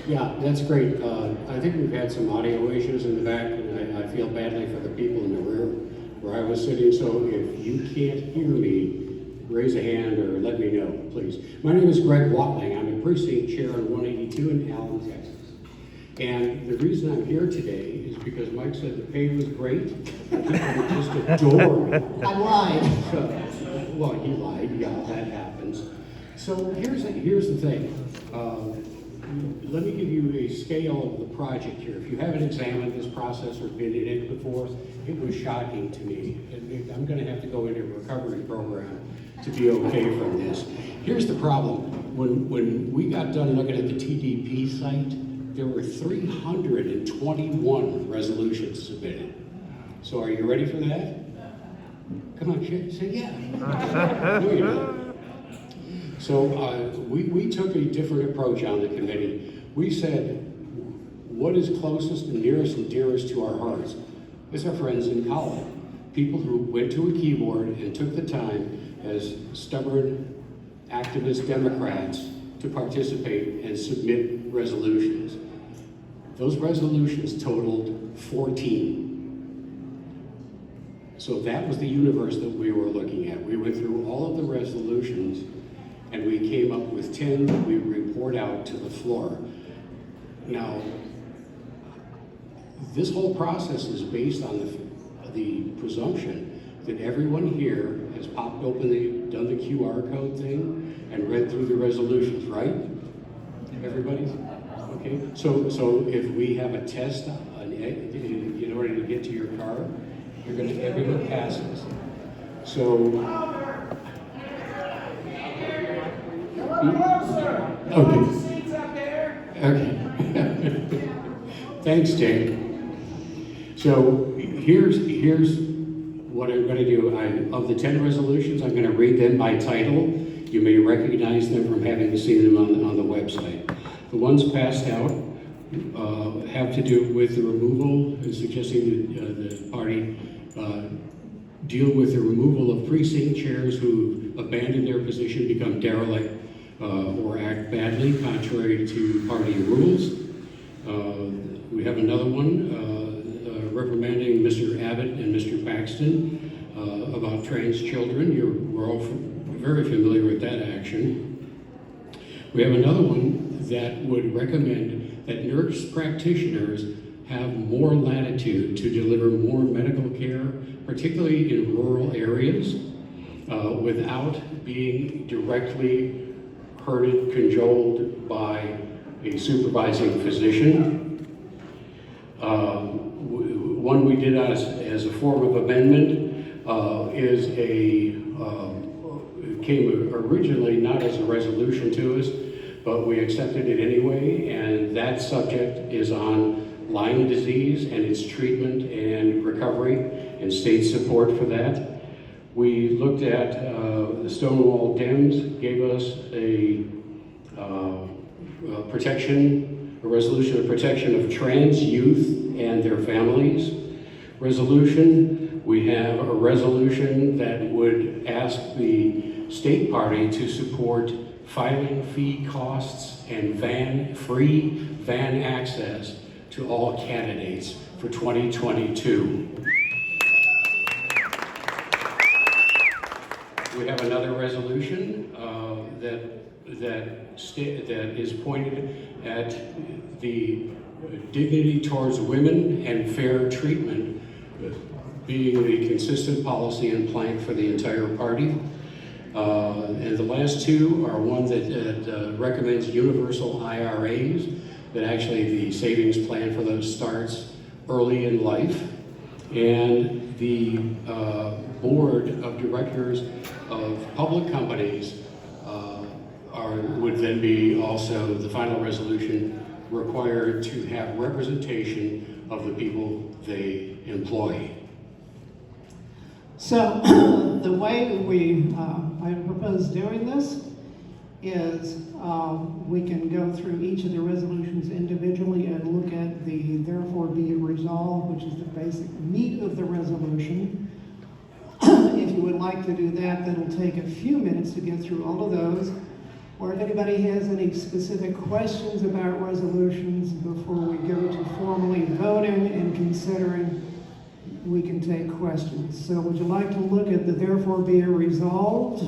Yeah, that's great. I think we've had some audio issues in the back, and I feel badly for the people in the rear where I was sitting, so if you can't hear me, raise a hand or let me know, please. My name is Greg Watling. I'm a precinct chair on 182 in Allen, Texas. And the reason I'm here today is because Mike said the pay was great. People just adore me. I lied. Well, he lied, yeah, that happens. So here's the thing. Let me give you a scale of the project here. If you haven't examined this process or been in it before, it was shocking to me. I'm gonna have to go into a recovery program to be okay from this. Here's the problem. When we got done looking at the TDP site, there were 321 resolutions submitted. So are you ready for that? Come on, say yeah. No, you're not. So we took a different approach on the committee. We said, what is closest and nearest and dearest to our hearts? It's our friends in college. People who went to a keyboard and took the time as stubborn activist Democrats to participate and submit resolutions. Those resolutions totaled 14. So that was the universe that we were looking at. We went through all of the resolutions and we came up with 10 that we report out to the floor. Now, this whole process is based on the presumption that everyone here has popped open, done the QR code thing and read through the resolutions, right? Everybody? Okay, so if we have a test in order to get to your car, everyone passes. So, okay. Okay. Thanks, Jake. So here's what I'm going to do. Of the 10 resolutions, I'm going to read them by title. You may recognize them from having seen them on the website. The ones passed out have to do with the removal, suggesting the party deal with the removal of precinct chairs who abandon their position, become derelict, or act badly contrary to party rules. We have another one reprimanding Mr. Abbott and Mr. Paxton about trans children. We're all very familiar with that action. We have another one that would recommend that nurse practitioners have more latitude to deliver more medical care, particularly in rural areas, without being directly herded, cajoled by a supervising physician. One we did as a form of amendment came originally not as a resolution to us, but we accepted it anyway, and that subject is on Lyme disease and its treatment and recovery and state support for that. We looked at the Stonewall Dems gave us a resolution of protection of trans youth and their families. Resolution, we have a resolution that would ask the state party to support filing fee costs and free van access to all candidates for 2022. We have another resolution that is pointed at the dignity towards women and fair treatment being the consistent policy and plank for the entire party. And the last two are one that recommends universal IRAs, that actually the savings plan for those starts early in life. And the board of directors of public companies would then be also the final resolution required to have representation of the people they employ. So the way I propose doing this is we can go through each of the resolutions individually and look at the therefore be it resolved, which is the basic meat of the resolution. If you would like to do that, that'll take a few minutes to get through all of those. or if anybody has any specific questions about resolutions before we go to formally voting and considering, we can take questions. So would you like to look at the therefore be it resolved?